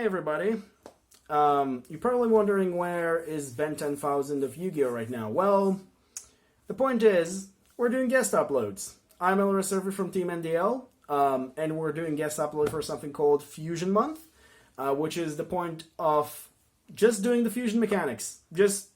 everybody. You're probably wondering where is Ben 10,000 of Yu-Gi-Oh right now. Well, the point is, we're doing guest uploads. I'm Elra Server from TeamNDL, and we're doing guest upload for something called Fusion Month, which is the point of just doing the fusion mechanics. Just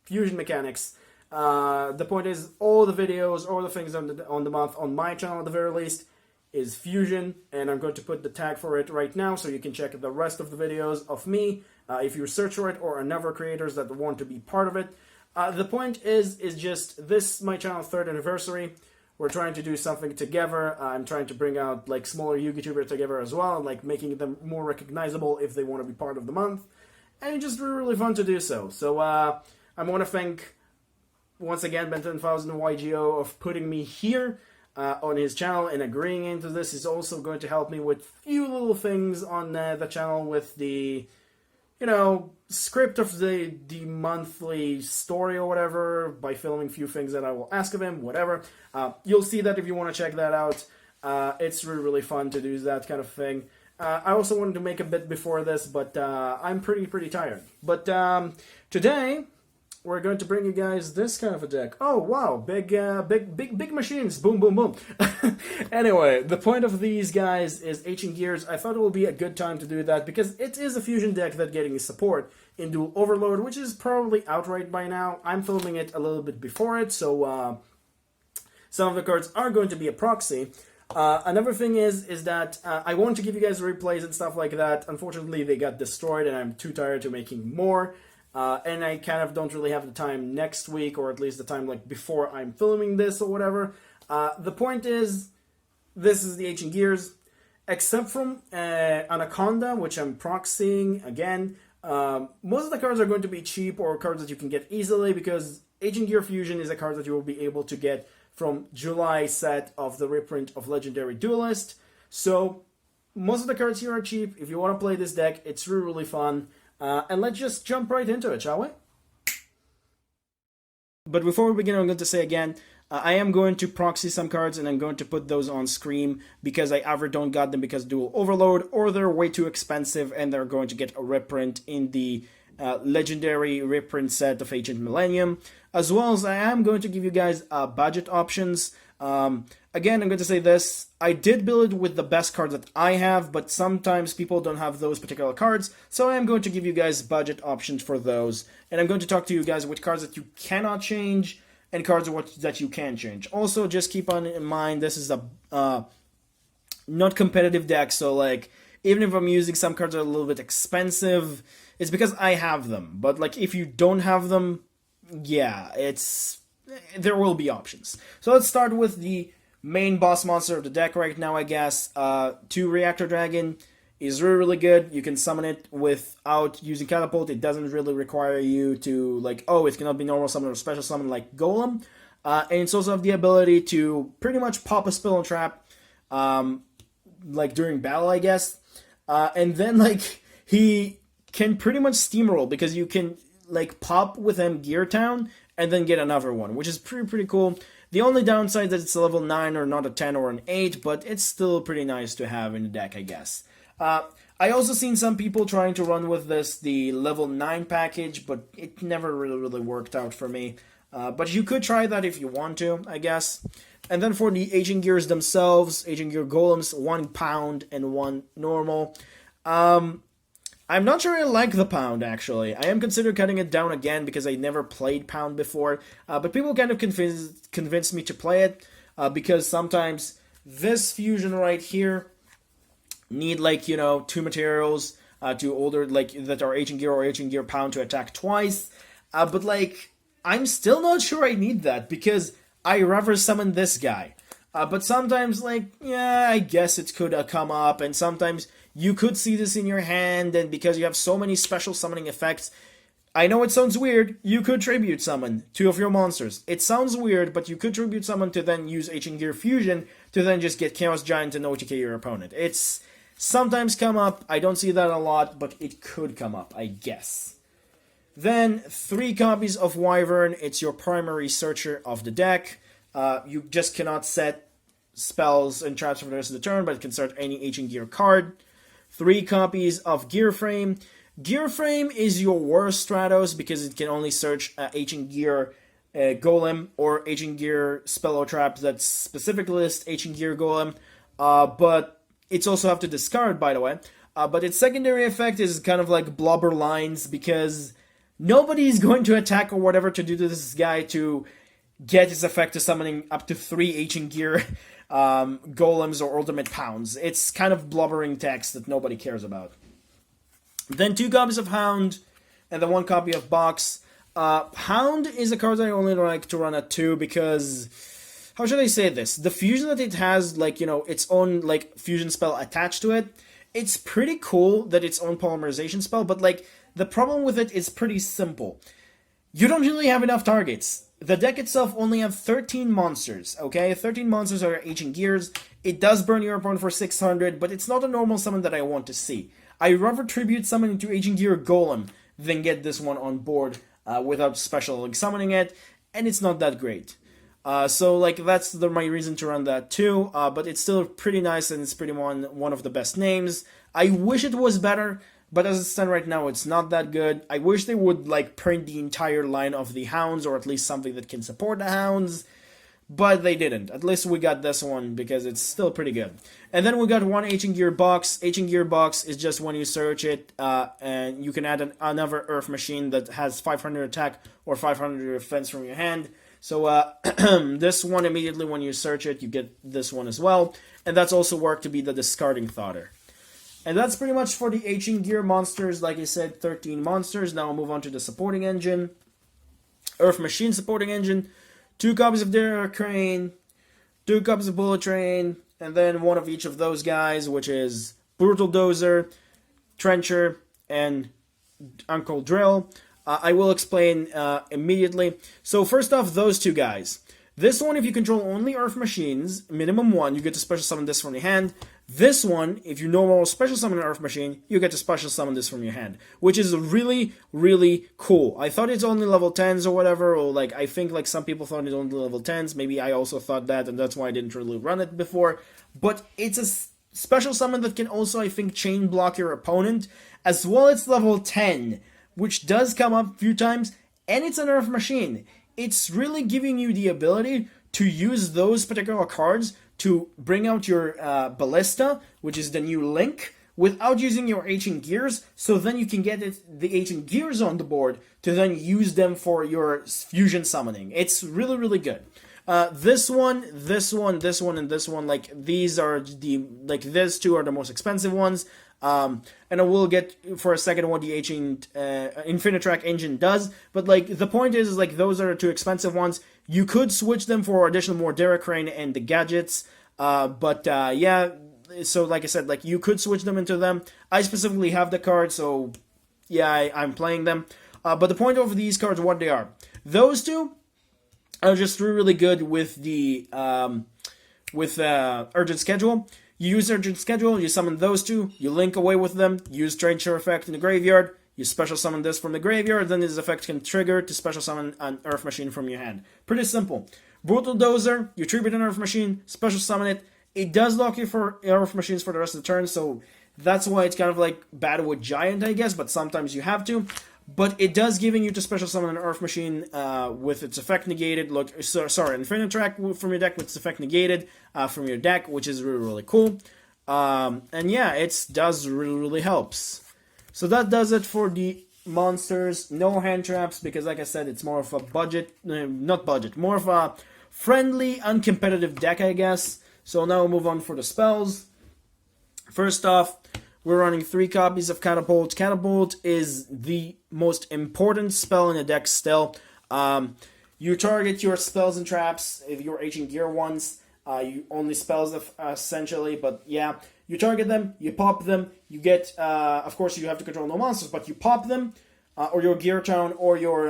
fusion mechanics. The point is, all the videos, all the things on the month, on my channel at the very least, is fusion, and I'm going to put the tag for it right now so you can check the rest of the videos of me if you search for it, or another creators that want to be part of it. The point is just this, my channel's 3rd anniversary. We're trying to do something together. I'm trying to bring out like smaller YouTubers together as well, like making them more recognizable if they want to be part of the month, and it's just really fun to do so. So I want to thank once again Ben 10,000 YGO of putting me here on his channel and agreeing into this. Is also going to help me with few little things on the channel with the, script of the monthly story or whatever, by filming a few things that I will ask of him, whatever. You'll see that if you want to check that out. It's really fun to do that kind of thing. I also wanted to make a bit before this, but I'm pretty tired. But today we're going to bring you guys this kind of a deck. Oh wow, big machines, boom boom boom. Anyway, the point of these guys is Ancient Gears. I thought it would be a good time to do that because it is a fusion deck that getting support in Dual Overload, which is probably out right by now. I'm filming it a little bit before it, so some of the cards are going to be a proxy. Another thing is that I want to give you guys replays and stuff like that. Unfortunately, they got destroyed, and I'm too tired to making more. And I kind of don't really have the time next week, or at least the time like before I'm filming this or whatever. The point is, this is the Ancient Gears, except from Anaconda, which I'm proxying again. Most of the cards are going to be cheap or cards that you can get easily, because Ancient Gear Fusion is a card that you will be able to get from July set of the reprint of Legendary Duelist. So most of the cards here are cheap. If you want to play this deck, it's really fun. And let's just jump right into it, shall we? But before we begin, I'm going to say again, I am going to proxy some cards, and I'm going to put those on screen because I either don't got them because Dual Overload, or they're way too expensive and they're going to get a reprint in the legendary reprint set of Ancient Millennium. As well as I am going to give you guys budget options. Again, I'm going to say this, I did build it with the best cards that I have, but sometimes people don't have those particular cards, so I am going to give you guys budget options for those, and I'm going to talk to you guys with cards that you cannot change, and cards that you can change. Also, just keep on in mind, this is a not competitive deck, so like, even if I'm using some cards that are a little bit expensive, it's because I have them, but like, if you don't have them, yeah, there will be options. So let's start with the main boss monster of the deck right now, I guess. 2 Reactor Dragon is really good. You can summon it without using Catapult. It doesn't really require you to, like, it cannot be normal summon or special summon like Golem. And it's also have the ability to pretty much pop a spell and trap, like during battle, I guess. And then, like, he can pretty much steamroll because you can, like, pop with him Gear Town and then get another one, which is pretty cool. The only downside is that it's a level 9 or not a 10 or an 8, but it's still pretty nice to have in the deck, I guess. I also seen some people trying to run with the level 9 package, but it never really worked out for me. But you could try that if you want to, I guess. And then for the Ancient Gears themselves, Ancient Gear Golems, 1 pound and 1 normal. I'm not sure I like the pound, actually. I am considering cutting it down again because I never played pound before. But people kind of convinced me to play it because sometimes this fusion right here need, like, 2 materials to older, like, that are Ancient Gear or Ancient Gear pound to attack twice. But, like, I'm still not sure I need that because I rather summon this guy. But sometimes, like, yeah, I guess it could come up, and sometimes you could see this in your hand, and because you have so many special summoning effects, I know it sounds weird, you could tribute summon 2 of your monsters. It sounds weird, but you could tribute summon to then use Ancient Gear Fusion to then just get Chaos Giant and OTK your opponent. It's sometimes come up, I don't see that a lot, but it could come up, I guess. Then 3 copies of Wyvern, it's your primary searcher of the deck. You just cannot set spells and traps for the rest of the turn, but it can start any Ancient Gear card. 3 copies of Gear Frame. Gear Frame is your worst Stratos because it can only search Ancient Gear Golem or Ancient Gear Spell or Trap that specifically list Ancient Gear Golem, but it's also have to discard, by the way. But its secondary effect is kind of like blubber lines because nobody's going to attack or whatever to do to this guy to get his effect to summoning up to 3 Ancient Gear Golems or Ultimate Pounds. It's kind of blubbering text that nobody cares about. Then 2 copies of Hound, and then 1 copy of Box. Hound is a card that I only like to run at 2 because, how should I say this? The fusion that it has, like, you know, its own, like, fusion spell attached to it, it's pretty cool that its own polymerization spell, but, like, the problem with it is pretty simple. You don't really have enough targets. The deck itself only have 13 monsters, okay? 13 monsters are Ancient Gears. It does burn your opponent for 600, but it's not a normal summon that I want to see. I rather tribute summon into Ancient Gear Golem than get this one on board without special like, summoning it, and it's not that great. So like that's my reason to run that too, but it's still pretty nice and it's pretty one of the best names. I wish it was better, but as it stands right now, it's not that good. I wish they would like print the entire line of the Hounds, or at least something that can support the Hounds, but they didn't. At least we got this one because it's still pretty good. And then we got 1 Ancient Gear Box. Ancient Gear Box is just when you search it, and you can add another Earth Machine that has 500 attack or 500 defense from your hand. So this one, immediately when you search it, you get this one as well. And that's also worked to be the discarding Thoughter. And that's pretty much for the Ancient Gear monsters. Like I said, 13 monsters. Now we'll move on to the supporting engine. Earth Machine supporting engine. 2 copies of Derrick Crane. 2 copies of Bullet Train. And then 1 of each of those guys, which is Brutal Dozer, Trencher, and Uncle Drill. I will explain immediately. So first off, those 2 guys. This one, if you control only Earth Machines, minimum 1, you get to special summon this from your hand. This one, if you normal special summon an Earth Machine, you get to special summon this from your hand, which is really, really cool. I thought it's only level 10s or whatever, or like I think like some people thought it's only level 10s. Maybe I also thought that, and that's why I didn't really run it before. But it's a special summon that can also, I think, chain block your opponent, as well as level 10, which does come up a few times, and it's an Earth Machine. It's really giving you the ability to use those particular cards to bring out your Ballista, which is the new Link, without using your Ancient Gears, so then you can get the Ancient Gears on the board to then use them for your fusion summoning. It's really, really good. This one, and this one, like, these are these 2 are the most expensive ones. And I will get for a second what the Ancient Infinitrack engine does, but like the point is like those are the 2 expensive ones. You could switch them for additional more Derrick Crane and the gadgets, but yeah. So like I said, like you could switch them into them. I specifically have the card, so yeah, I'm playing them. But the point of these cards, what they are, those 2 are just really good with the Urgent Schedule. You use Urgent Schedule, you summon those 2, you link away with them, use Trencher effect in the graveyard, you special summon this from the graveyard, then this effect can trigger to special summon an Earth Machine from your hand. Pretty simple. Brutal Dozer, you tribute an Earth Machine, special summon it. It does lock you for Earth Machines for the rest of the turn, so that's why it's kind of like bad with Giant, I guess, but sometimes you have to. But it does giving you to special summon an Earth Machine with its effect negated. Infinitrack from your deck with its effect negated from your deck, which is really, really cool. And yeah, it does really helps. So that does it for the monsters. No hand traps because, like I said, it's more of a more of a friendly, uncompetitive deck, I guess. So now we'll move on for the spells. First off, we're running 3 copies of Catapult. Catapult is the most important spell in the deck still. You target your spells and traps if you're Ancient Gear ones. You only spells essentially, but yeah. You target them, you pop them, you get, of course you have to control no monsters, but you pop them, or your Gear Town, or your,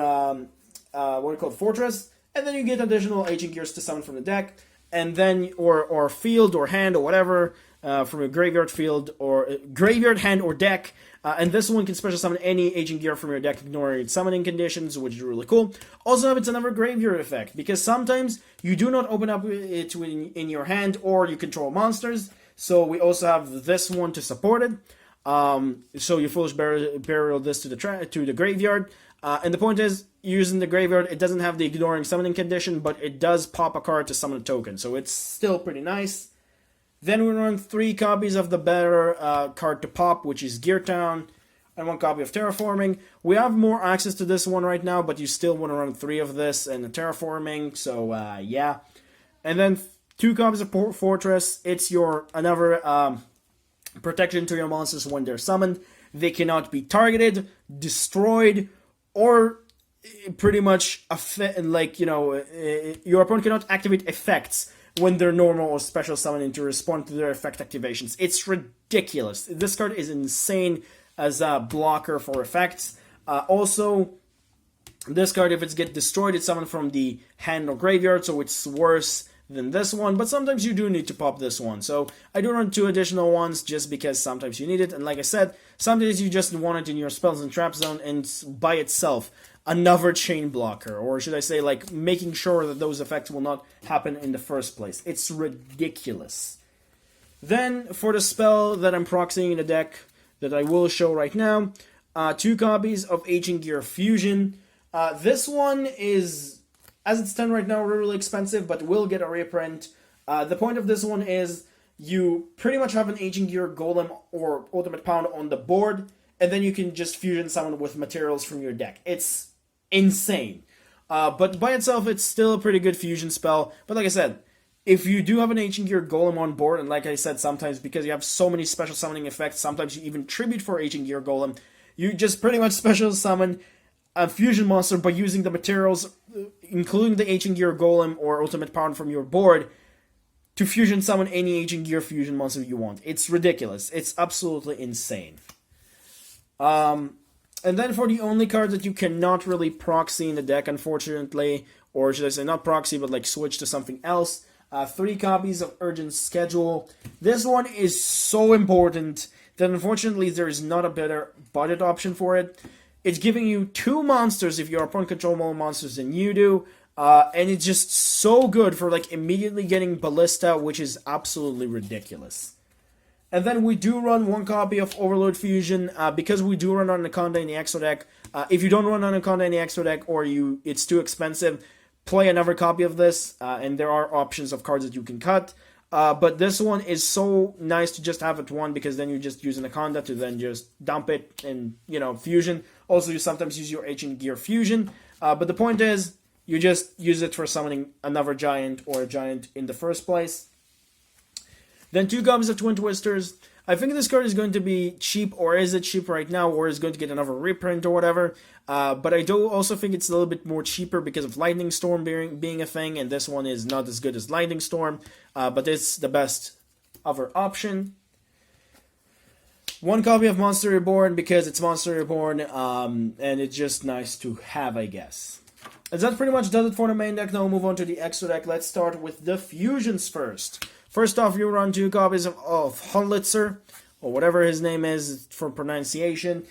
Fortress, and then you get additional Ancient Gears to summon from the deck, and then, or field, or hand, or whatever, from a graveyard field, or graveyard, hand, or deck, and this one can special summon any Ancient Gear from your deck, ignoring its summoning conditions, which is really cool. Also, it's another graveyard effect, because sometimes you do not open up it in your hand, or you control monsters, so we also have this one to support it. So you foolish burial this to the graveyard. And the point is, using the graveyard, it doesn't have the ignoring summoning condition, but it does pop a card to summon a token, so it's still pretty nice. Then we run 3 copies of the better card to pop, which is Gear Town, and 1 copy of Terraforming. We have more access to this one right now, but you still want to run 3 of this and the Terraforming, so yeah. And then 2 copies of Fortress. It's your another protection to your monsters when they're summoned. They cannot be targeted, destroyed, or pretty much your opponent cannot activate effects when they're normal or special summoning to respond to their effect activations. It's ridiculous. This card is insane as a blocker for effects. Also, this card, if it gets destroyed, it's summoned from the hand or graveyard, so it's worse than this one, but sometimes you do need to pop this one. So I do run 2 additional ones just because sometimes you need it, and like I said, sometimes you just want it in your spells and trap zone, and by itself, another chain blocker, or should I say, like, making sure that those effects will not happen in the first place. It's ridiculous. Then, for the spell that I'm proxying in the deck, that I will show right now, 2 copies of Ancient Gear Fusion. This one is, as it's done right now, really expensive, but will get a reprint. The point of this one is you pretty much have an Ancient Gear Golem or Ultimate Pound on the board, and then you can just fusion summon with materials from your deck. It's insane. But by itself, it's still a pretty good fusion spell. But like I said, if you do have an Ancient Gear Golem on board, and like I said, sometimes because you have so many special summoning effects, sometimes you even tribute for Ancient Gear Golem, you just pretty much special summon a fusion monster by using the materials, including the Ancient Gear Golem or Ultimate Pound from your board, to fusion summon any Ancient Gear fusion monster you want. It's ridiculous. It's absolutely insane. And then for the only card that you cannot really proxy in the deck, unfortunately, or should I say not proxy, but like switch to something else, 3 copies of Urgent Schedule. This one is so important that unfortunately there is not a better budget option for it. It's giving you 2 monsters if your opponent controls more monsters than you do, and it's just so good for like immediately getting Ballista, which is absolutely ridiculous. And then we do run 1 copy of Overload Fusion, because we do run Anaconda in the extra deck. If you don't run Anaconda in the extra deck, or it's too expensive, play another copy of this, and there are options of cards that you can cut. But this one is so nice to just have at 1, because then you just use Anaconda to then just dump it and, fusion. Also, you sometimes use your Ancient Gear Fusion. But the point is, you just use it for summoning another giant or a giant in the first place. Then 2 copies of Twin Twisters. I think this card is going to be cheap, or is it cheap right now, or is going to get another reprint or whatever. But I do also think it's a little bit more cheaper because of Lightning Storm being a thing, and this one is not as good as Lightning Storm, but it's the best other option. 1 copy of Monster Reborn because it's Monster Reborn, and it's just nice to have, I guess. And that pretty much does it for the main deck. Now we'll move on to the extra deck. Let's start with the fusions first. First off, you run 2 copies of Hunlitzer, or whatever his name is for pronunciation.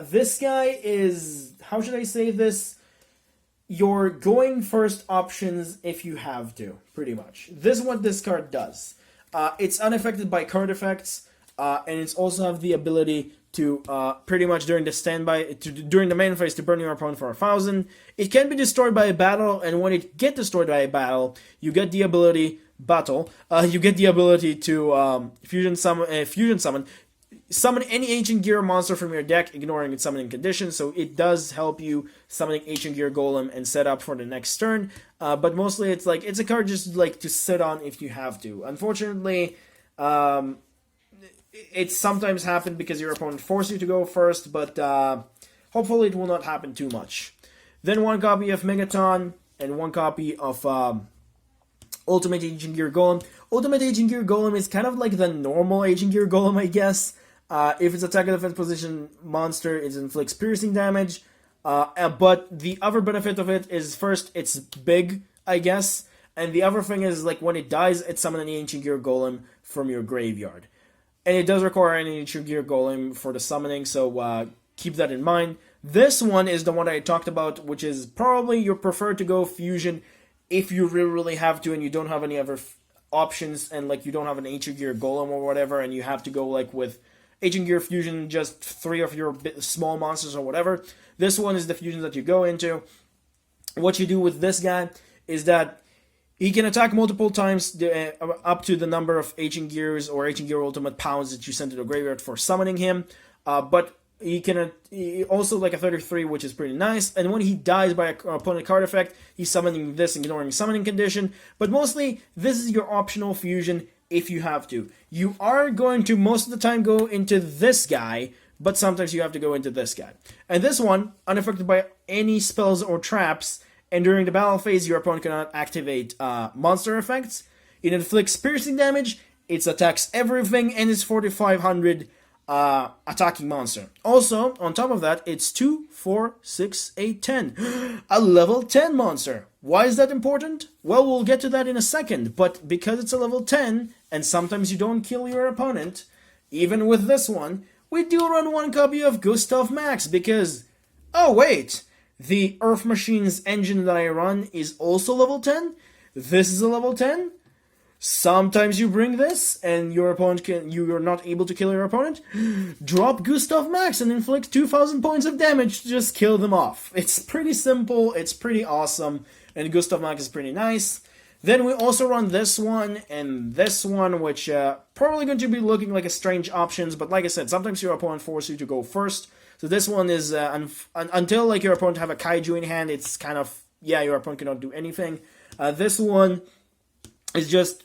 This guy is, how should I say this? You're going first options if you have to, pretty much. This is what this card does. It's unaffected by card effects, and it's also have the ability to pretty much during the main phase to burn your opponent for 1,000. It can be destroyed by a battle, and when it gets destroyed by a battle, you get the ability to fusion summon any Ancient Gear monster from your deck, ignoring its summoning condition. So it does help you summoning Ancient Gear Golem and set up for the next turn. But mostly it's a card just like to sit on if you have to. Unfortunately, it sometimes happens because your opponent forces you to go first, but hopefully it will not happen too much. Then 1 copy of Megaton and 1 copy of Ultimate Ancient Gear Golem. Ultimate Ancient Gear Golem is kind of like the normal Ancient Gear Golem, I guess. If it's attack or defense position monster, it inflicts piercing damage. But the other benefit of it is, first, it's big, I guess. And the other thing is, like, when it dies, it summons an Ancient Gear Golem from your graveyard. And it does require an Ancient Gear Golem for the summoning, so keep that in mind. This one is the one I talked about, which is probably your preferred to go fusion if you really have to and you don't have any other options, and like you don't have an Ancient Gear Golem or whatever, and you have to go like with Ancient Gear fusion just 3 of your small monsters or whatever. This one is the fusion that you go into. What you do with this guy is that he can attack multiple times, up to the number of Ancient Gears or Ancient Gear Ultimate pounds that you send to the graveyard for summoning him. But he can also like a 33, which is pretty nice. And when he dies by an opponent card effect, he's summoning this, ignoring summoning condition. But mostly, this is your optional fusion if you have to. You are going to most of the time go into this guy, but sometimes you have to go into this guy. And this one, unaffected by any spells or traps, and during the battle phase, your opponent cannot activate monster effects. It inflicts piercing damage, it attacks everything, and it's 4500 attacking monster. Also, on top of that, it's 2, 4, 6, 8, 10. A level 10 monster. Why is that important? Well, we'll get to that in a second, but because it's a level 10, and sometimes you don't kill your opponent, even with this one, we do run 1 copy of Gustav Max, because, oh wait, the Earth Machine's engine that I run is also level 10? This is a level 10? Sometimes you bring this, and your opponent you're not able to kill your opponent. Drop Gustav Max and inflict 2,000 points of damage to just kill them off. It's pretty simple, it's pretty awesome, and Gustav Max is pretty nice. Then we also run this one and this one, which probably going to be looking like a strange options, but like I said, sometimes your opponent forces you to go first. So this one is, until like your opponent have a Kaiju in hand, it's kind of, yeah, your opponent cannot do anything. This one is just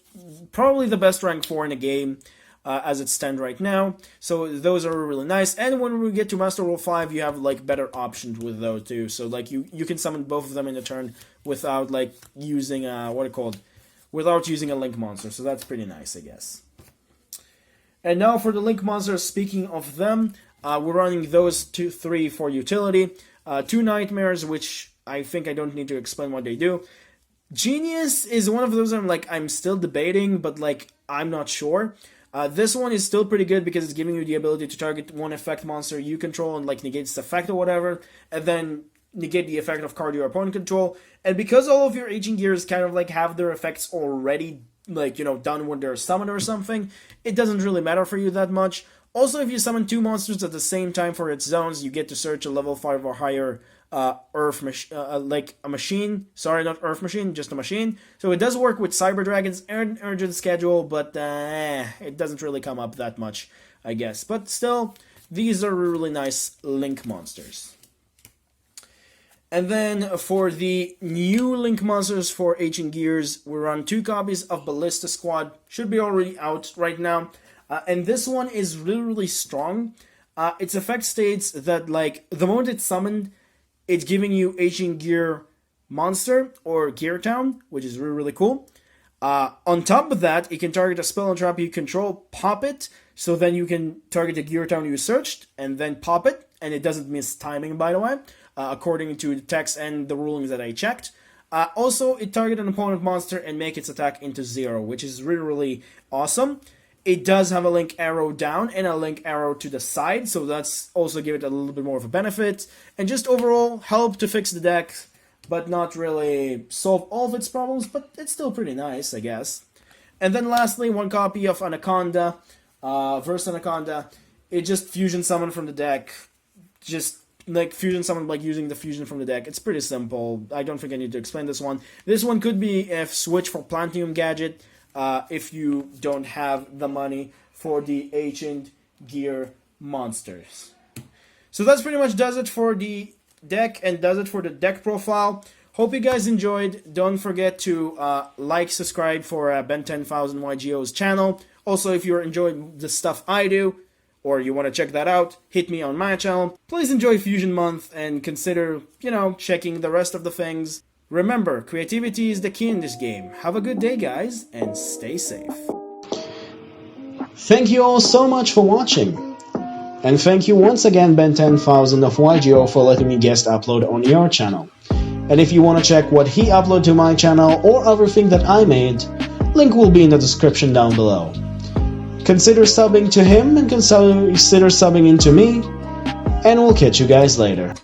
probably the best rank 4 in the game as it stands right now. So those are really nice. And when we get to Master Rule 5, you have like better options with those too. So like you can summon both of them in a turn without like using without using a Link monster. So that's pretty nice, I guess. And now for the Link monsters, speaking of them, we're running those 3 for utility. 2 Nightmares, which I think I don't need to explain what they do. Genius is one of those I'm still debating, but like I'm not sure. This one is still pretty good because it's giving you the ability to target one effect monster you control and like negate its effect or whatever, and then negate the effect of card your opponent control. And because all of your Ancient Gears kind of like have their effects already like, you know, done when they're summoned or something, it doesn't really matter for you that much. Also, if you summon 2 monsters at the same time for its zones, you get to search a level 5 or higher like a machine. Sorry, not Earth Machine, just a machine. So it does work with Cyber Dragons and Urgent Schedule, but it doesn't really come up that much, I guess. But still, these are really nice Link monsters. And then for the new Link monsters for Ancient Gears, we run 2 copies of Ballista Squad. Should be already out right now. And this one is really, really strong. Its effect states that like the moment it's summoned, it's giving you Ancient Gear Monster or Gear Town, which is really, really cool. On top of that, it can target a spell and trap you control, pop it, so then you can target the Gear Town you searched, and then pop it, and it doesn't miss timing, by the way, according to the text and the rulings that I checked. Also, it targets an opponent monster and make its attack into 0, which is really, really awesome. It does have a link arrow down and a link arrow to the side, so that's also give it a little bit more of a benefit. And just overall, help to fix the deck, but not really solve all of its problems, but it's still pretty nice, I guess. And then lastly, 1 copy of Anaconda, versus Anaconda. It just fusion summon from the deck, just like fusion summon like using the fusion from the deck. It's pretty simple. I don't think I need to explain this one. This one could be a switch for Plantium Gadget, if you don't have the money for the Ancient Gear monsters. So that's pretty much does it for the deck and does it for the deck profile. Hope you guys enjoyed. Don't forget to like, subscribe for Ben 10,000 YGO's channel. Also, if you're enjoying the stuff I do, or you want to check that out, hit me on my channel. Please enjoy Fusion Month and consider, you know, checking the rest of the things. Remember, creativity is the key in this game. Have a good day, guys, and stay safe. Thank you all so much for watching. And thank you once again, Ben 10,000 of YGO, for letting me guest upload on your channel. And if you want to check what he uploaded to my channel or everything that I made, link will be in the description down below. Consider subbing to him and consider subbing into me, and we'll catch you guys later.